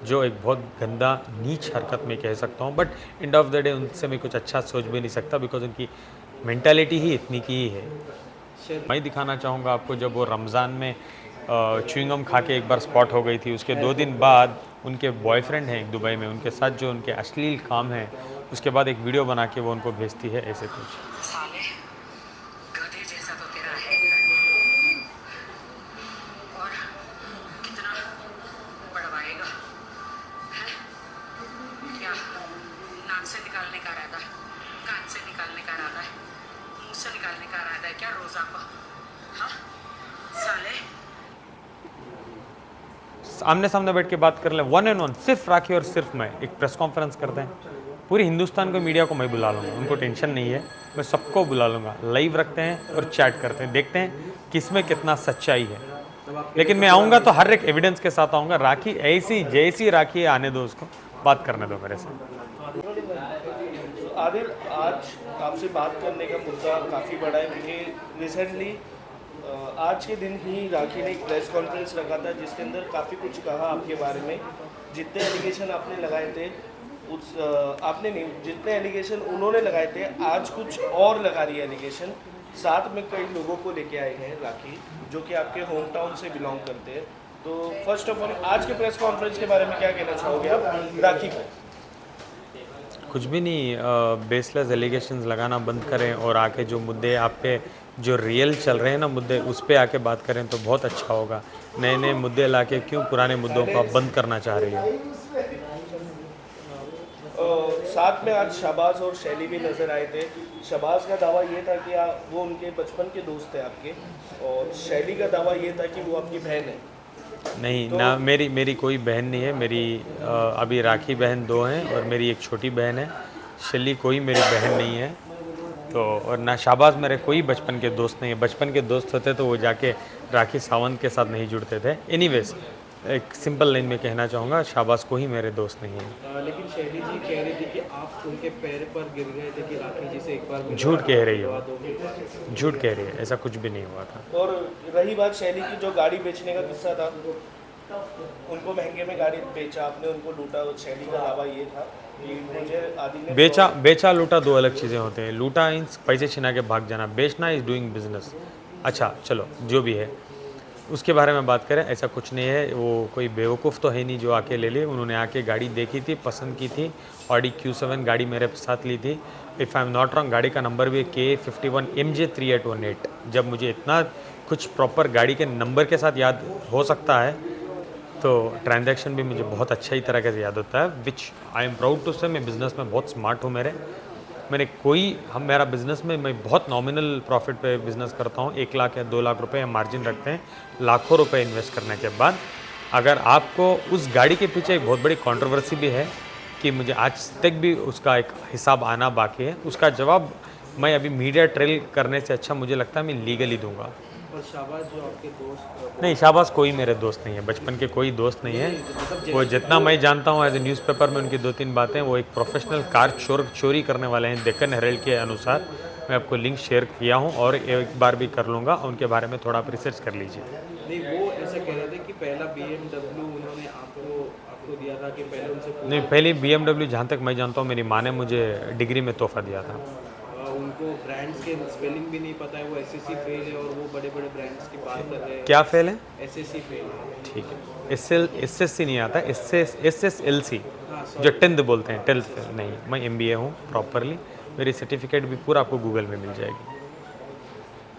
जो एक बहुत गंदा नीच हरकत मैं कह सकता हूँ, but end of the day उनसे मैं कुछ अच्छा सोच भी नहीं सकता बिकॉज उनकी मेंटालिटी ही इतनी की ही है। मैं दिखाना चाहूँगा आपको, जब वो रमज़ान में च्युइंगम खा के एक बार स्पॉट हो गई थी, उसके 2 दिन बाद उनके बॉयफ्रेंड हैं एक दुबई में, उनके साथ जो उनके अश्लील काम है, उसके बाद एक वीडियो बना के वो उनको भेजती है ऐसे कुछ। साले गधे जैसा तो तेरा है और कितना बढ़वाएगा है क्या? नाक से निकालने का रहता है, कान से निकालने का रहता है, मुंह से निकालने का रहता है क्या रोजा को? हाँ साले आमने सामने बैठ के बात कर लें, 1 on 1, सिर्फ राखी और सिर्फ मैं एक प्रेस कॉन्फ्रेंस करते हैं, पूरी हिंदुस्तान को मीडिया को मैं बुला लूँगा, उनको टेंशन नहीं है, मैं सबको बुला लूँगा, लाइव रखते हैं और चैट करते हैं, देखते हैं किसमें कितना सच्चाई है। लेकिन मैं आऊँगा तो हर एक एविडेंस के साथ आऊँगा। राखी ऐसी जैसी राखी है, आने दो उसको, बात करने दो मेरे साथ। आदिल, आज आपसे बात करने का मुद्दा काफ़ी बड़ा है क्योंकि रिसेंटली आज के दिन ही राखी ने एक प्रेस कॉन्फ्रेंस रखा था जिसके अंदर काफ़ी कुछ कहा आपके बारे में। जितने एलिगेशन आपने लगाए थे उस आपने नहीं, जितने एलिगेशन उन्होंने लगाए थे आज कुछ और लगा रही है एलिगेशन। साथ में कई लोगों को लेके आए हैं राखी जो कि आपके होम टाउन से बिलोंग करते हैं। तो फर्स्ट ऑफ ऑल आज के प्रेस कॉन्फ्रेंस के बारे में क्या कहना चाहोगे आप राखी को? कुछ भी नहीं, बेसलेस एलिगेशंस लगाना बंद करें और आके जो मुद्दे आप पे जो रियल चल रहे हैं ना मुद्दे, उस पे आके बात करें तो बहुत अच्छा होगा। नए नए मुद्दे लाके क्यों पुराने मुद्दों को आप बंद करना चाह रही हो? साथ में आज शहबाज और शैली भी नज़र आए थे। शहबाज का दावा ये था कि वो उनके बचपन के दोस्त थे आपके, और शैली का दावा ये था कि वो आपकी बहन है। नहीं तो ना, मेरी मेरी कोई बहन नहीं है। मेरी अभी राखी बहन 2 हैं और मेरी एक छोटी बहन है। शैली कोई मेरी बहन नहीं है। तो और ना शाहबाज मेरे कोई बचपन के दोस्त नहीं है। बचपन के दोस्त होते तो वो जाके राखी सावंत के साथ नहीं जुड़ते थे। एनीवेज, एक सिंपल लाइन में कहना चाहूँगा, शाहबाज को ही मेरे दोस्त नहीं है। लेकिन शैली जी कह रही थी कि आप उनके पैर पर गिर गए थे कि राखी जी से एक बार झूठ कह रही हो, हो। झूठ कह रही है, ऐसा कुछ भी नहीं हुआ था। और रही बात शैली की, जो गाड़ी बेचने का किस्सा था, उनको महंगे में गाड़ी बेचा आपने, उनको लूटा। और शैली का दावा ये था कि मुझे आदि ने बेचा लूटा दो अलग चीज़ें होते हैं। लूटा इन पैसे छिना के भाग जाना, बेचना इज़ डूइंग बिजनेस। अच्छा चलो, जो भी है उसके बारे में बात करें, ऐसा कुछ नहीं है। वो कोई बेवकूफ़ तो है नहीं जो आके ले ले। उन्होंने आके गाड़ी देखी थी, पसंद की थी, ऑडी Q7 गाड़ी मेरे साथ ली थी। If I am not wrong, गाड़ी का नंबर भी K51 MJ3818। जब मुझे इतना कुछ प्रॉपर गाड़ी के नंबर के साथ याद हो सकता है तो ट्रांजैक्शन भी मुझे बहुत अच्छा ही तरीके से याद होता है, विच आई एम प्राउड टू से। मैं बिज़नेस में बहुत स्मार्ट हूँ। मेरा बिज़नेस में मैं बहुत नॉमिनल प्रॉफिट पे बिज़नेस करता हूँ। 1 लाख या 2 लाख रुपए हम मार्जिन रखते हैं लाखों रुपए इन्वेस्ट करने के बाद। अगर आपको उस गाड़ी के पीछे एक बहुत बड़ी कंट्रोवर्सी भी है कि मुझे आज तक भी उसका एक हिसाब आना बाकी है, उसका जवाब मैं अभी मीडिया ट्रेल करने से अच्छा मुझे लगता है मैं लीगली दूंगा। और शाहबाज जो आपके दोस्त नहीं, शाहबाज कोई मेरे दोस्त नहीं है, बचपन के कोई दोस्त नहीं है। वो जितना मैं जानता हूँ एज ए न्यूज़पेपर में उनकी 2-3 बातें, वो एक प्रोफेशनल कार चोरी करने वाले हैं डेक्कन हेरल्ड के अनुसार। मैं आपको लिंक शेयर किया हूँ और एक बार भी कर लूँगा, उनके बारे में थोड़ा आप रिसर्च कर लीजिए। नहीं, वो ऐसा कह रहे थे कि पहला BMW उन्होंने आपको दिया था कि पहले उनसे नहीं, पहली BMW जहाँ तक मैं जानता हूँ मेरी माँ ने मुझे डिग्री में तोहफा दिया था। उनको ब्रांड्स के स्पेलिंग भी नहीं पता है, वो SSC फेल है और वो बड़े बड़े ब्रांड्स की बात कर रहे हैं। क्या फेल है? SSC फेल है। ठीक है, SSC नहीं आता, SSLC हाँ, जो 10th बोलते हैं, 12th फेल नहीं। मैं MBA हूँ प्रॉपरली, मेरी सर्टिफिकेट भी पूरा आपको गूगल में मिल जाएगी।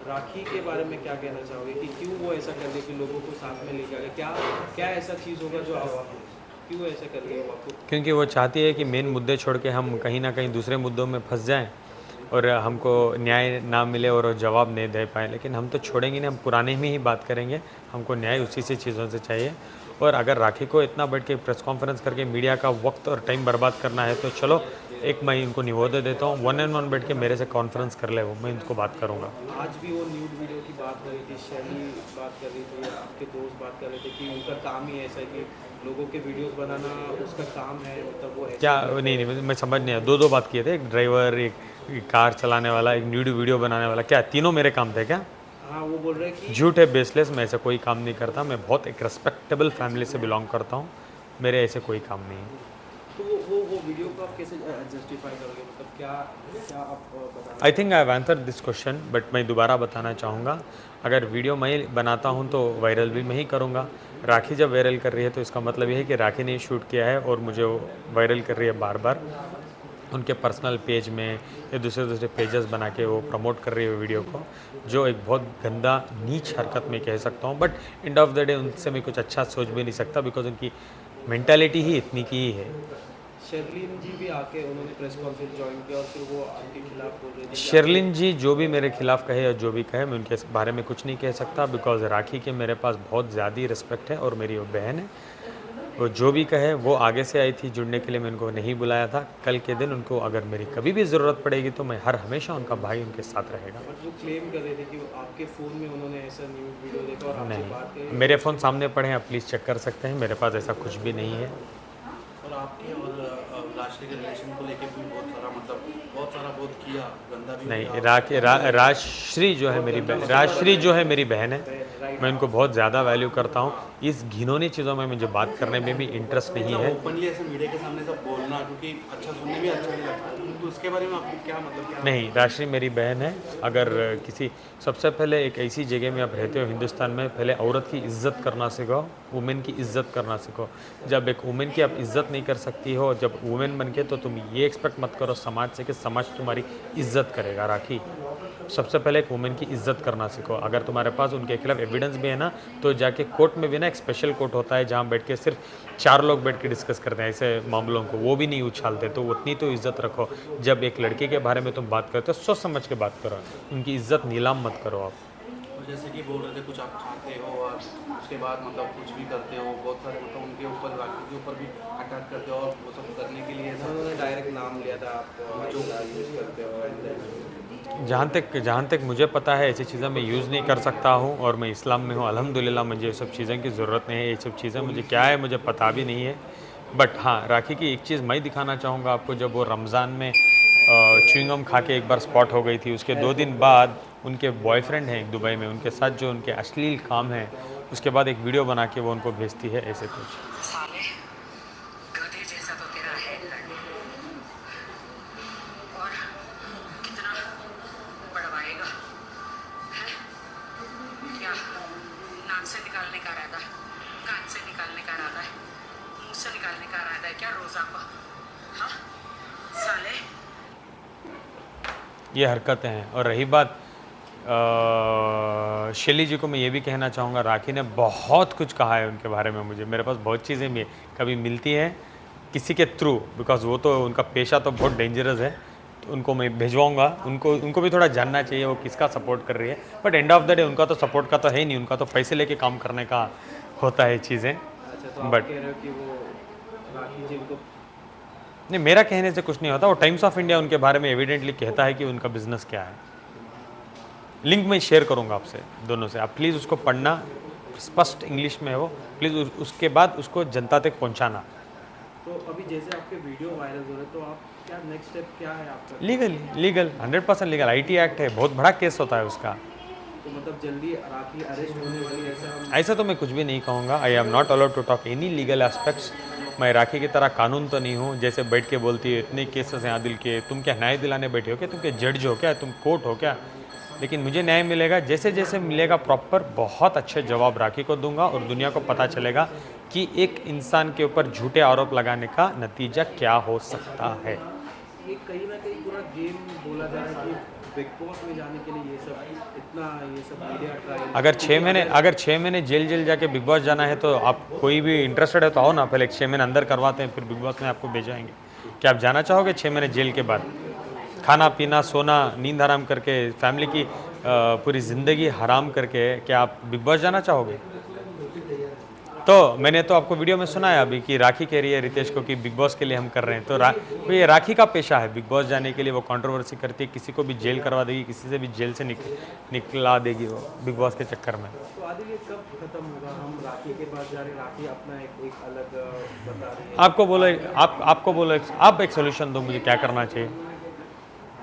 राखी के बारे में क्या कहना चाहोगे कि क्यों वो ऐसा कर रही है कि लोगों को साथ में लेके आगे? क्या ऐसा चीज़ होगा जो आप क्यों ऐसा कर रही है वो आपको? क्योंकि वो चाहती है कि मेन मुद्दे छोड़ के हम कहीं ना कहीं दूसरे मुद्दों में फंस जाएं और हमको न्याय ना मिले और जवाब नहीं दे पाए। लेकिन हम तो छोड़ेंगे नहीं, हम पुराने में ही बात करेंगे। हमको न्याय उसी से चीज़ों से चाहिए। और अगर राखी को इतना बैठ के प्रेस कॉन्फ्रेंस करके मीडिया का वक्त और टाइम बर्बाद करना है तो चलो, एक मैं इनको निवेदन देता हूँ, 1-on-1 बैठ के मेरे से कॉन्फ्रेंस कर ले, वो मैं इनको बात करूँगा। आज भी वो न्यूड वीडियो की बात हो रही थी, शैली बात कर रही थी, आपके दोस्त बात कर रहे थे कि उनका काम ही ऐसा है कि लोगों के वीडियोस बनाना उसका काम है, मतलब वो क्या? नहीं, मैं समझ नहीं आया। 2 बात किए थे, एक ड्राइवर, एक कार चलाने वाला, एक न्यूड वीडियो बनाने वाला। क्या तीनों मेरे काम थे क्या? हाँ, वो बोल रहे हैं कि झूठ है, बेसलेस। मैं ऐसा कोई काम नहीं करता। मैं बहुत एक रेस्पेक्टेबल फैमिली से बिलोंग करता हूँ। मेरे ऐसे कोई काम नहीं है। तो वो वीडियो को आप कैसे जस्टिफाई करोगे, मतलब क्या क्या आप बताना I think I have answer this question, but मैं दोबारा बताना चाहूँगा। अगर वीडियो मैं बनाता हूँ तो वायरल भी मैं ही करूँगा। राखी जब वायरल कर रही है तो इसका मतलब ये है कि राखी ने शूट किया है और मुझे वो वायरल कर रही है बार बार उनके पर्सनल पेज में या दूसरे दूसरे पेजेस बना के वो प्रमोट कर रही है वीडियो को, जो एक बहुत गंदा नीच हरकत मैं कह सकता हूँ। But end of the day उनसे मैं कुछ अच्छा सोच भी नहीं सकता, बिकॉज उनकी मेंटालिटी ही इतनी की ही है। शर्लिन जी भी आके उन्होंने प्रेस कॉन्फ्रेंस ज्वाइन किया और फिर वो आपके खिलाफ बोल रहे थे कि शर्लिन जी जो भी मेरे खिलाफ कहे या जो भी कहे, मैं उनके बारे में कुछ नहीं कह सकता, बिकॉज राखी के मेरे पास बहुत ज़्यादा रिस्पेक्ट है और मेरी वो बहन है। वो जो भी कहे, वो आगे से आई थी जुड़ने के लिए, मैं उनको नहीं बुलाया था। कल के दिन उनको अगर मेरी कभी भी ज़रूरत पड़ेगी तो मैं हर हमेशा उनका भाई उनके साथ रहेगा। बट वो क्लेम कर रहे थे कि वो आपके फ़ोन में उन्होंने ऐसा न्यूज़ वीडियो देखा और आपसे बात नहीं, करी। मेरे फ़ोन सामने पड़े हैं, आप प्लीज़ चेक कर सकते हैं, मेरे पास ऐसा कुछ भी नहीं है। और आपके और राष्ट्रीय के रिलेशन को लेके भी बहुत सारा बहुत किया, गंदा भी नहीं, किया। राजश्री जो है मेरी बहन, राजश्री जो है मेरी बहन है, मैं उनको बहुत ज़्यादा वैल्यू करता हूँ। इस घिनौनी चीज़ों में मुझे बात करने में भी इंटरेस्ट नहीं है। ओपनली ऐसे मीडिया के सामने सब बोलना, क्योंकि अच्छा सुनने में अच्छा नहीं लगता, तो उसके बारे में आपको क्या मतलब क्या? नहीं, राजश्री मेरी बहन है। अगर किसी, सबसे पहले एक ऐसी जगह में आप रहते हो हिंदुस्तान में, पहले औरत की इज़्ज़त करना सीखो, वुमेन की इज़्ज़त करना सीखो। जब एक वुमेन की आप इज़्ज़त नहीं कर सकती हो, जब वुमेन बन के, तो तुम ये एक्सपेक्ट मत करो समाज से कि समाज तुम्हारी इज़्ज़त करेगा। राखी, सबसे पहले एक वुमेन की इज़्ज़त करना सीखो। अगर तुम्हारे पास उनके खिलाफ एविडेंस भी है ना, तो जाके कोर्ट में भी ना एक स्पेशल कोर्ट होता है जहाँ बैठ के सिर्फ 4 लोग बैठ के डिस्कस करते हैं ऐसे मामलों को, वो भी नहीं उछालते। तो उतनी तो इज़्ज़त रखो। जब एक लड़के के बारे में तुम बात करते हो, सोच समझ के बात करो, उनकी इज़्ज़त नीलाम मत करो आप। और जैसे कि बोल रहे थे कुछ आप खाते हो और उसके बाद मतलब कुछ भी करते हो, बहुत सारे मतलब उनके ऊपर, राखी के ऊपर भी अटैक करते हो, और वो सब करने के लिए ऐसा उन्होंने डायरेक्ट नाम लिया था, आप जो यूज़ करते हो एंड जहाँ तक मुझे पता है ऐसी चीज़ें मैं यूज़ नहीं कर सकता हूँ, और मैं इस्लाम में हूँ अल्हम्दुलिल्लाह, मुझे ये सब चीज़ें की ज़रूरत नहीं है। ये सब चीज़ें मुझे क्या है मुझे पता भी नहीं है। बट हाँ, राखी की एक चीज़ मैं दिखाना चाहूँगा आपको। जब वो रमज़ान में च्युइंगम खा के एक बार स्पॉट हो गई थी, उसके 2 दिन बाद उनके बॉयफ्रेंड हैं एक दुबई में, उनके साथ जो उनके अश्लील काम है, उसके बाद एक वीडियो बना के वो उनको भेजती है ऐसे कुछ। साले गधे जैसा तो तेरा है लड़ने, और कितना बढ़वाएगा है? क्या नाक से निकालने का रहता है, कान से निकालने का रहता है, मुंह से निकालने का रहता है क्या रोजा को? हाँ साले, ये हरकतें हैं। और रही बात शैली जी को, मैं ये भी कहना चाहूँगा, राखी ने बहुत कुछ कहा है उनके बारे में मुझे। मेरे पास बहुत चीज़ें भी कभी मिलती हैं किसी के थ्रू, बिकॉज़ वो तो उनका पेशा तो बहुत डेंजरस है, तो उनको मैं भिजवाऊँगा। उनको भी थोड़ा जानना चाहिए वो किसका सपोर्ट कर रही है। But end of the day उनका तो सपोर्ट का तो है ही नहीं, उनका तो पैसे लेके काम करने का होता है चीज़ें। अच्छा, तो आप But- कह रहे हो कि वो राखी जी उनको नहीं, मेरा कहने से कुछ नहीं होता। वो टाइम्स ऑफ इंडिया उनके बारे में एविडेंटली कहता है कि उनका बिजनेस क्या है। लिंक मैं शेयर करूंगा आपसे दोनों से, आप प्लीज़ उसको पढ़ना, स्पष्ट इंग्लिश में है वो, प्लीज़ उसके बाद उसको जनता तक पहुंचाना। तो अभी जैसे आपके वीडियो वायरल हो रहे हैं, तो आप क्या नेक्स्ट स्टेप क्या है आपका? लीगल 100% लीगल, IT एक्ट है, बहुत बड़ा केस होता है उसका। तो मतलब जल्दी राखी अरेस्ट होने वाली है, ऐसा हम ऐसा तो मैं कुछ भी नहीं कहूँगा। I am not allowed to talk any legal aspects. मैं राखी की तरह कानून तो नहीं हूँ, जैसे बैठ के बोलती है इतने केसेस हैं आदिल के, तुम क्या न्याय दिलाने बैठे हो क्या? तुम क्या जज हो क्या? तुम कोर्ट हो क्या? लेकिन मुझे न्याय मिलेगा, जैसे जैसे मिलेगा प्रॉपर, बहुत अच्छे जवाब राखी को दूंगा, और दुनिया को पता चलेगा कि एक इंसान के ऊपर झूठे आरोप लगाने का नतीजा क्या हो सकता है। ये कहीं ना कहीं पूरा गेम बोला जा रहा है कि बिग बॉस में जाने के लिए ये सब मीडिया ट्रायल। अगर 6 महीने जेल जाके बिग बॉस जाना है, तो आप कोई भी इंटरेस्टेड है तो आओ ना, पहले 6 महीने अंदर करवाते हैं, फिर बिग बॉस में आपको भेजाएंगे। क्या आप जाना चाहोगे 6 महीने जेल के बाद? खाना पीना सोना नींद हराम करके, फैमिली की पूरी ज़िंदगी हराम करके, क्या आप बिग बॉस जाना चाहोगे? तो मैंने तो आपको वीडियो में सुनाया अभी कि राखी कह रही है रितेश को कि बिग बॉस के लिए हम कर रहे हैं। तो ये राखी का पेशा है, बिग बॉस जाने के लिए वो कंट्रोवर्सी करती है, किसी को भी जेल करवा देगी, किसी से भी जेल से निकला देगी वो बिग बॉस के चक्कर में। तो आदिल ये कब खत्म होगा? हम राखी के पास जा रहे हैं, राखी अपना एक अलग बता रही है। आपको बोलो आप एक सोल्यूशन दो, मुझे क्या करना चाहिए?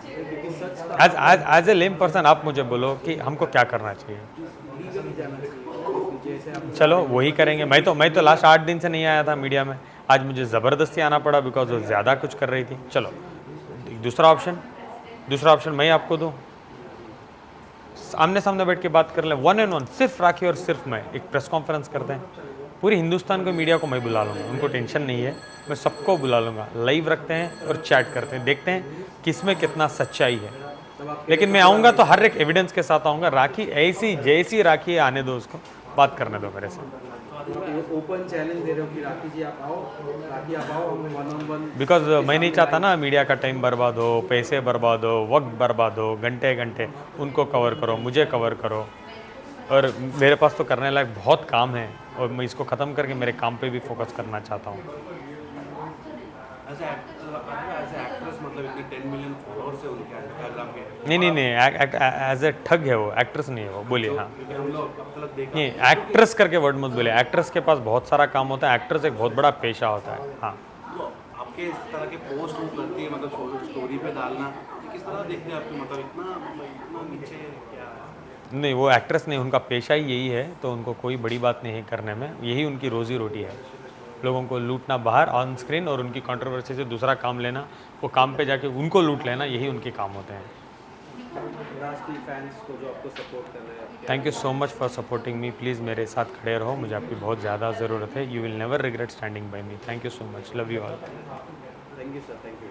क्योंकि such as a lame person आप मुझे बोलो कि हमको क्या करना चाहिए। लीगली जाना चाहिए, जैसे आप चलो वही करेंगे। मैं तो लास्ट 8 दिन से नहीं आया था मीडिया में, आज मुझे ज़बरदस्ती आना पड़ा बिकॉज वो ज़्यादा कुछ कर रही थी। चलो दूसरा ऑप्शन मैं आपको दूँ, आमने सामने बैठ के बात कर लें, 1 on 1, सिर्फ राखी और सिर्फ मैं एक प्रेस कॉन्फ्रेंस करते हैं। पूरी हिंदुस्तान को मीडिया को मैं बुला लूँगा, उनको टेंशन नहीं है, मैं सबको बुला लूँगा, लाइव रखते हैं और चैट करते हैं, देखते हैं किसमें कितना सच्चाई है। लेकिन मैं आऊँगा तो हर एक एविडेंस के साथ आऊँगा। राखी ऐसी जैसी राखी है, आने दो उसको, बात करने दो मेरे से। ओपन चैलेंज दे रहे हो कि राखी जी आप आओ, राखी आप आओ, हम 1-on-1 बिकॉज मैं नहीं चाहता ना मीडिया का टाइम बर्बाद हो, पैसे बर्बाद हो, वक्त बर्बाद हो, घंटे घंटे उनको कवर करो, मुझे कवर करो। और मेरे पास तो करने लायक बहुत काम है और मैं इसको ख़त्म करके मेरे काम पे भी फोकस करना चाहता हूँ। एज एक्ट्रेस मतलब इतने 10 मिलियन फॉलोअर्स है उनके इंस्टाग्राम के। नहीं, एज ए ठग है वो, एक्ट्रेस नहीं है वो, बोलिए। हाँ क्योंकि हम लोग अब तक देखा नहीं, एक्ट्रेस करके वर्ड मत बोले, एक्ट्रेस के पास बहुत सारा काम होता है, एक्ट्रेस एक बहुत बड़ा पेशा होता है। हाँ तो आपके इस तरह के पोस्ट वो करती है, मतलब स्टोरी पे डालना, ये किस तरह देखते हैं आपको, मतलब इतना नीचे क्या है? नहीं, वो एक्ट्रेस नहीं, उनका पेशा ही यही है, तो उनको कोई बड़ी बात नहीं है करने में, यही उनकी रोजी रोटी है, लोगों को लूटना बाहर ऑन स्क्रीन और उनकी कंट्रोवर्सी से दूसरा काम लेना, वो काम पे जाके उनको लूट लेना, यही उनके काम होते हैं। राष्ट्रीय फैंस को जो आपको सपोर्ट कर रहे हैं, thank you so much for supporting me, please मेरे साथ खड़े रहो, मुझे आपकी बहुत ज़्यादा ज़रूरत है। You will never regret standing bye me. Thank you so much, love you all. Thank you sir, thank you.